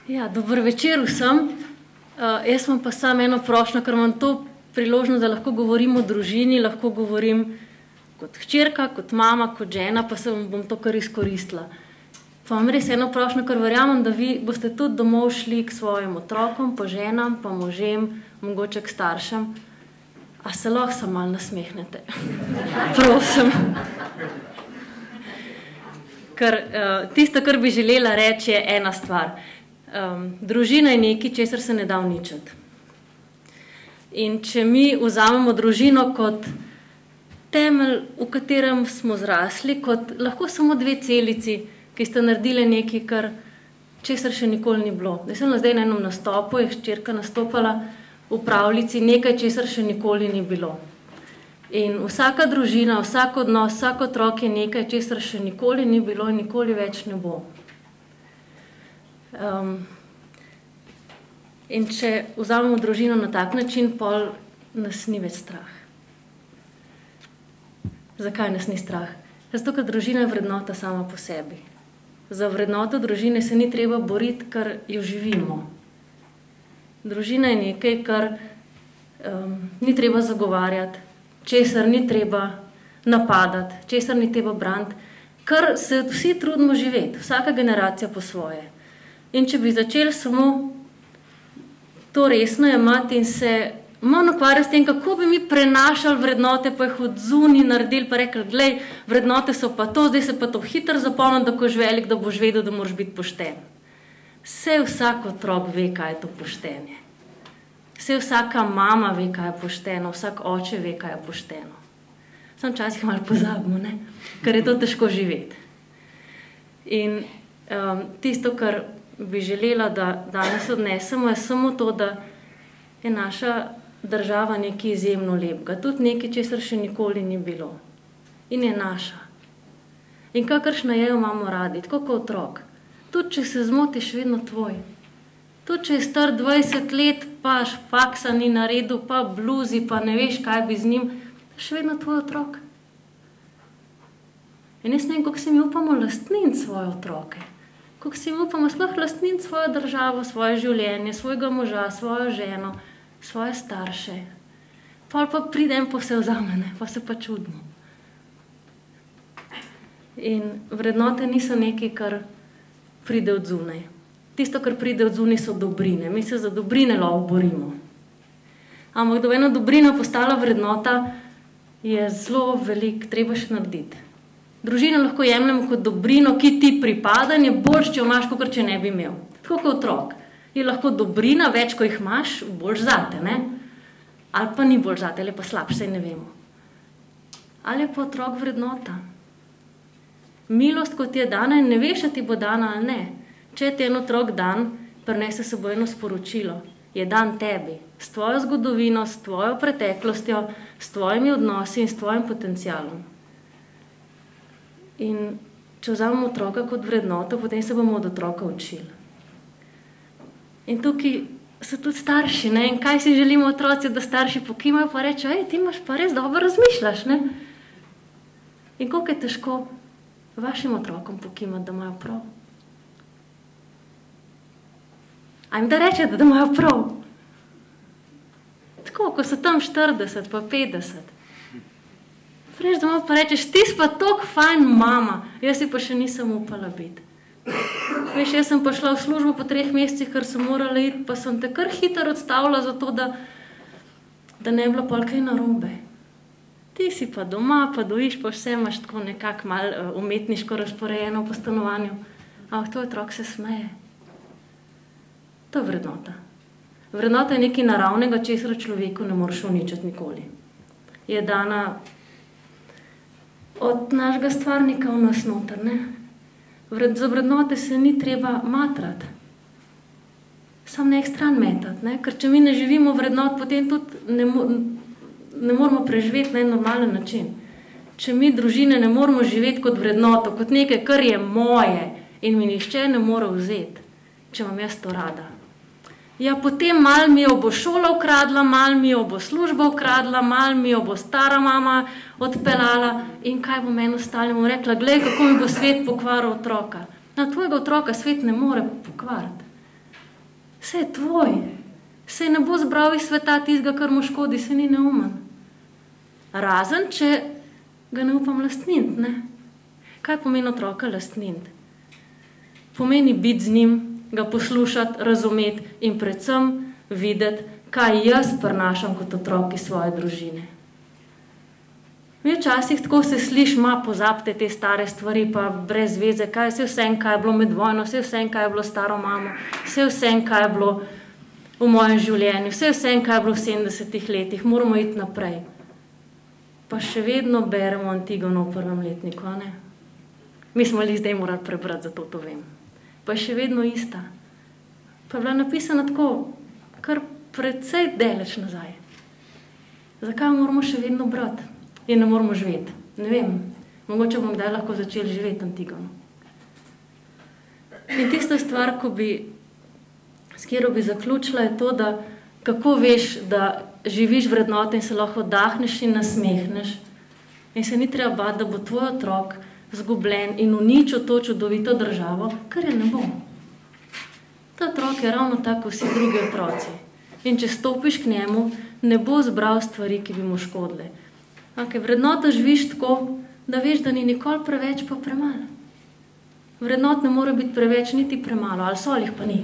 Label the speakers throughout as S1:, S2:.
S1: Ja, dober večer vsem. Jaz imam pa samo eno prošnjo, ker imam to priložnost, da lahko govorim o družini, lahko govorim kot hčerka, kot mama, kot žena, pa se bom to kar izkoristila. Pa imam res eno prošnjo, ker verjamem, da vi boste tudi domov šli k svojim otrokom, pa ženam, pa možem, mogoče k staršem. A se lahko samo malo nasmehnete? Prosim. Ker tisto, kar bi želela reči, je ena stvar. Družina je nekaj, česar se ne da uničiti. In če mi vzamemo družino kot temelj, v katerem smo zrasli, kot lahko samo dve celici, ki sta naredili nekaj, česar še nikoli ni bilo. Jaz sem zdaj na enem nastopu, je hčerka nastopala v pravljici nekaj, česar še nikoli ni bilo. In vsaka družina, vsak odnos, vsak otrok je nekaj, česar še nikoli ni bilo in nikoli več ne bo. In če vzamemo družino na tak način, pol nas ni več strah. Zakaj nas ni strah? Zato, ker družina je vrednota sama po sebi. Za vrednoto družine se ni treba boriti, ker jo živimo. Družina je nekaj, kar ni treba zagovarjati, česar ni treba napadati, česar ni treba braniti, kar se vsi trudimo živeti, vsaka generacija po svoje. In če bi začeli samo to resno jemati in se manj ukvarjati s tem, kako bi mi prenašali vrednote, pa jih od zunaj naredili, pa rekli, glej, vrednote so pa to, zdaj se pa to hitro zapomni, da ko boš velik, da boš vedel, da moraš biti pošten. Saj vsak otrok ve, kaj je to poštenje. Saj vsaka mama ve, kaj je pošteno, vsak oče ve, kaj je pošteno. Samo včasih malo pozabimo, ne? Ker je to težko živeti. In tisto, kar bi želela, da danes odnesemo, je samo to, da je naša država nekaj izjemno lepega. Tudi nekaj, česar še nikoli ni bilo. In je naša. In kakršna je, jo imamo radi, tako kot otrok. Tudi, če se zmotiš, vedno tvoj. Tudi, če je star 20 let, pa faksa ni naredil, pa bluzi, pa ne veš, kaj bi z njim, še vedno tvoj otrok. In jaz ne vem, kako se mi upamo lastniniti svoje otroke. Kako se mi upamo sploh lastniniti svojo državo, svoje življenje, svojega moža, svojo ženo, svoje starše. Pol pa pride en pa vse vzame, ne? Pa se pa čudimo. In vrednote niso nekaj, kar pride od zunaj. Tisto, kar pride od zunaj, so dobrine. Mi se za dobrine lahko borimo. Ampak da bo ena dobrina postala vrednota, je zelo veliko, treba še narediti. Družino lahko jemljemo kot dobrino, ki ti pripada, in je boljš, če jo imaš, kot če ne bi imel. Tako kot otrok. Je lahko dobrina, več, ko jih imaš, boljš zate, ne? Ali pa ni boljš zate, ali pa slabš, saj ne vemo. Ali je pa otrok vrednota? Milost, kot ti je dana, in ne veš, ti bo dana ali ne. Če ti en otrok dan, prinese s seboj eno sporočilo. Je dan tebi, s tvojo zgodovino, s tvojo preteklostjo, s tvojimi odnosi in s tvojim potencialom. In če vzamemo otroka kot vrednoto, potem se bomo od otroka učili. In tukaj so tudi starši, ne? In kaj si želimo otroci, da starši pokimajo pa rečejo, ti imaš pa res dobro razmišljaš, ne? In koliko je težko vašim otrokom pokimati, da imajo prav? A jim da rečete, da imajo prav? Tako, ko so tam 40 pa 50. Prejš domov pa rečeš, ti si pa toliko fajn mama, jaz si pa še nisem upala biti. Veš, jaz sem pa šla v službo po 3 mesecih, ker sem morala iti, pa sem te kar hitro odstavila zato, da ne bi bilo pol kaj narobe. Ti si pa doma, pa dojiš, pa vse imaš tako nekako malo umetniško razporejeno po stanovanju. Ampak tvoj otrok se smeje. To je vrednota. Vrednota je nekaj naravnega, česar človeku ne moreš uničiti nikoli. Je dana od našega stvarnika v nas noter, ne? Za vrednote se ni treba matrati. Samo ne jih stran metati, ne? Ker če mi ne živimo vrednot, potem tudi ne moramo preživeti na en normalen način. Če mi družine ne moramo živeti kot vrednoto, kot nekaj, kar je moje in mi nihče ne more vzeti, če imam jaz to rada. Ja, potem malo mi jo bo šola ukradla, malo mi jo bo služba ukradla, malo mi jo bo stara mama odpeljala in kaj bo meni ostalo? Bom rekla, glej, kako mi bo svet pokvaril otroka. Na tvojega otroka svet ne more pokvariti. Vse je tvoj. Vse ne bo zbral iz sveta tistega, kar mu škodi, se ni neumen. Razen, če ga ne upam lastniti, ne? Kaj pomeni otroka lastniti? Pomeni biti z njim, ga poslušati, razumeti in predvsem videti, kaj jaz prinašam kot otrok iz svoje družine. Mi včasih tako se sliši, pozabite te stare stvari, pa brez veze, vse, kaj je bilo med vojno, vse, kaj je bilo staro mamo, vse, kaj je bilo v mojem življenju, vse, kaj je bilo v 70 letih, moramo iti naprej. Pa še vedno beremo Antigono v 1. letniku, a ne? Mi smo zdaj morali prebrati, zato to vem. Pa je še vedno ista. Pa je bila napisana tako, kar precej daleč nazaj. Zakaj moramo še vedno brati in ne moramo živeti? Ne vem, mogoče bomo kdaj lahko začeli živeti Antigono. In tista stvar, s katero bi zaključila, je to, da kako veš, da živiš vrednote in se lahko dahneš in nasmehneš in se ni treba bati, da bo tvoj otrok zgubljen in uničil to čudovito državo, kar je ne bo. Ta otrok je ravno tako vsi drugi otroci. In če stopiš k njemu, ne bo zbral stvari, ki bi mu škodile. Vrednota živiš tako, da veš, da ni nikoli preveč pa premalo. Vrednot ne more biti preveč niti premalo, ali so jih pa ni.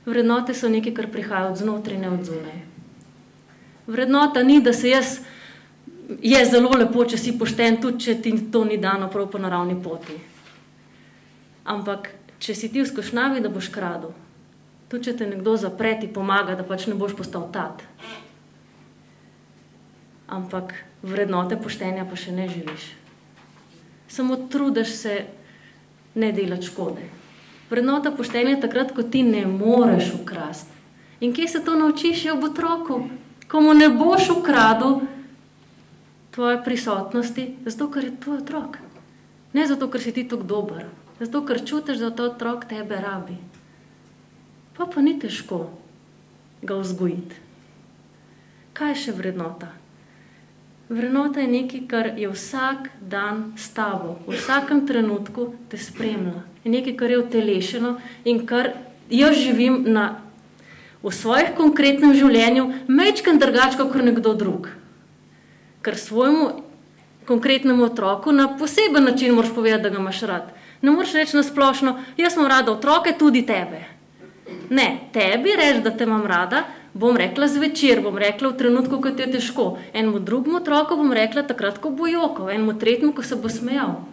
S1: Vrednote so nekaj, kar prihaja od znotraj, ne od zunaj. Vrednota ni, da je zelo lepo, če si pošten, tudi če ti to ni dano prav po naravni poti. Ampak, če si ti v skušnjavi, da boš kradel, tudi če te nekdo zapre, ti pomaga, da pač ne boš postal tat. Ampak vrednote poštenja pa še ne živiš. Samo trudiš se ne delati škode. Vrednota poštenja je takrat, ko ti ne moreš ukrasti. In kje se to naučiš, je ob otroku. Ko mu ne boš ukradel tvoje prisotnosti, zato ker je tvoj otrok. Ne zato, ker si ti tako dober. Zato, ker čutiš, da ta otrok tebe rabi. Pa ni težko ga vzgojiti. Kaj je še vrednota? Vrednota je nekaj, kar je vsak dan s tabo, v vsakem trenutku te spremlja. Je nekaj, kar je utelešeno in kar jaz živim v svojem konkretnem življenju majčkeno drugače kot nekdo drug. Ker svojemu konkretnemu otroku na poseben način moraš povedati, da ga imaš rad. Ne moreš reči na splošno, jaz imam rada otroke, tudi tebe. Ne, tebi reči, da te imam rada, bom rekla zvečer, bom rekla v trenutku, ko ti je težko. Enemu drugemu otroku bom rekla takrat, ko bo jokal, enemu tretjemu, ko se bo smejal.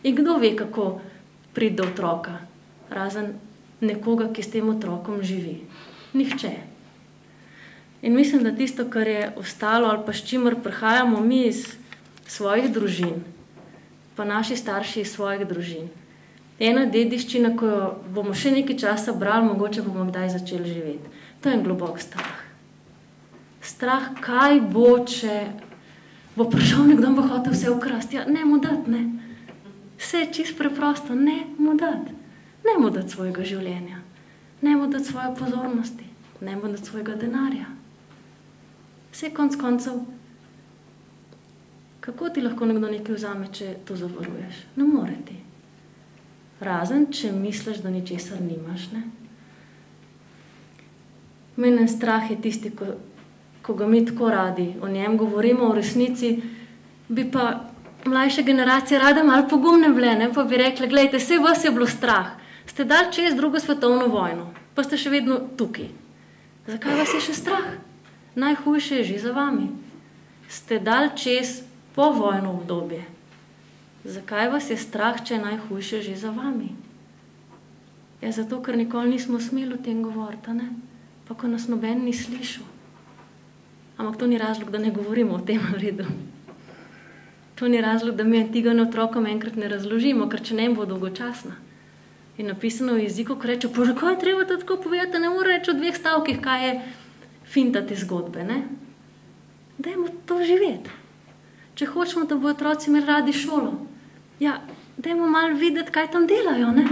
S1: In kdo ve, kako pride do otroka, razen nekoga, ki s tem otrokom živi. Nihče. In mislim, da tisto, kar je ostalo ali pa s čimer prihajamo mi iz svojih družin, pa naši starši iz svojih družin, ena dediščina, ko jo bomo še nekaj časa brali, mogoče bomo kdaj začeli živeti. To je en globok strah. Strah, kaj bo, če bo prišel nekdo in bo hotel vse ukrasti. Ja, ne mu dati, ne. Vse je čisto preprosto, ne mu dati. Ne mu dati svojega življenja. Ne mu dati svoje pozornosti. Ne mu dati svojega denarja. Vse konc koncev, kako ti lahko nekdo nekaj vzame, če to zavaruješ? Ne more ti. Razen, če misliš, da ničesar nimaš, ne. Menen strah je tisti, ko ga mi tako radi o njem govorimo, v resnici bi pa mlajše generacije rade malo pogumne bile, ne? Pa bi rekli, glejte, vse vas je bilo strah. Ste dali čez 2. svetovno vojno, pa ste še vedno tukaj. Zakaj vas je še strah? Najhujše je že za vami. Ste dali čez povojno obdobje. Zakaj vas je strah, če je najhujše že za vami? Ja, zato, ker nikoli nismo smeli o tem govoriti, ne? Pa ko nas noben ni slišal. Ampak to ni razlog, da ne govorimo o tem v redu. To ni razlog, da mi Antigone otrokom enkrat ne razložimo, ker če ne bo dolgočasna. Je napisano v jeziku, ko reče, pa zakaj je treba to tako povedati, ne more reči v 2 stavkih, kaj je finta te zgodbe, ne? Dajmo to živeti. Če hočemo, da bo otroci imeli radi šolo, ja, dajmo malo videti, kaj tam delajo, ne?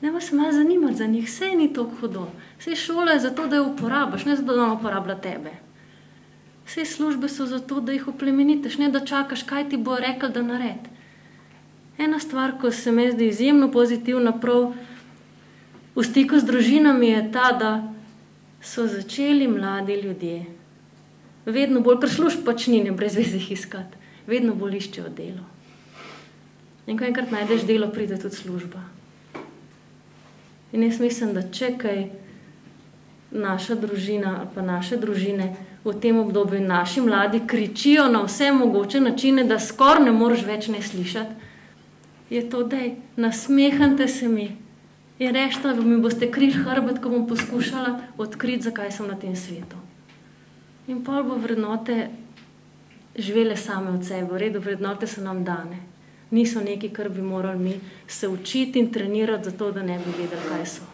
S1: Dajmo se malo zanimati za njih, vse ni toliko hudo. Vse šola je zato, da jo uporabiš, ne zato, da on uporablja tebe. Vse službe so zato, da jih oplemenitiš, ne da čakaš, kaj ti bo rekel, da naredi. Ena stvar, ko se mi zdi izjemno pozitivna prav v stiku z družinami je ta, da so začeli mladi ljudje vedno bolj, ker služb pač ni, ne brez veze iskati, vedno bolj iščejo delo. In ko enkrat najdeš delo, pride tudi služba. In jaz mislim, da če kaj naša družina ali pa naše družine v tem obdobju naši mladi kričijo na vse mogoče načine, da skoraj ne moreš več ne slišati, je to, daj, nasmehajte se mi in rečite, da mi boste krili hrbet, ko bom poskušala odkriti, zakaj sem na tem svetu. In pol bo vrednote živele same od sebe, v redu, vrednote so nam dane. Niso nekaj, kar bi morali mi se učiti in trenirati zato, da ne bi vedeli, kaj so.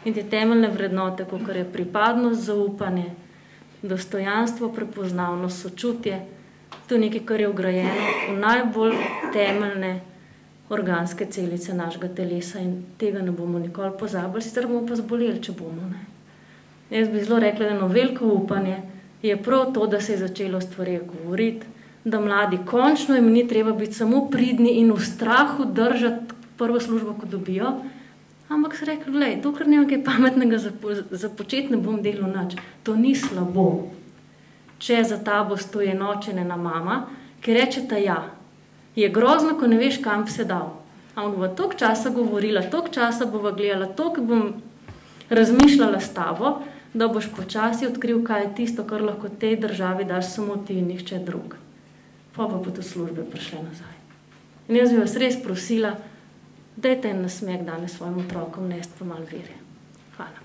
S1: In te temeljne vrednote, kot je pripadnost, zaupanje, dostojanstvo, prepoznavnost, sočutje, to je nekaj, kar je vgrajeno v najbolj temeljne organske celice našega telesa in tega ne bomo nikoli pozabili, sicer bomo pa zboleli, če bomo. Ne? Jaz bi zelo rekla, da eno veliko upanje je prav to, da se je začelo stvari govoriti, da mladi končno jim ni treba biti samo pridni in v strahu držati prvo službo, ko dobijo, ampak se rekli, glej, dokler nimam kaj pametnega za početi, ne bom delal nič. To ni slabo, če za tabo stoji enočena mama, ki reče ta ja. Je grozno, ko ne veš, kam bi se dal. Ampak bova toliko časa govorila, toliko časa bova gledala, toliko bom razmišljala s tabo, da boš počasi odkril, kaj je tisto, kar lahko tej državi daš samo ti in nihče drug. Pa bo tudi službe prišle nazaj. In jaz bi vas res prosila, dajte en nasmeh danes svojim otrokom nesti pa malo vere. Hvala.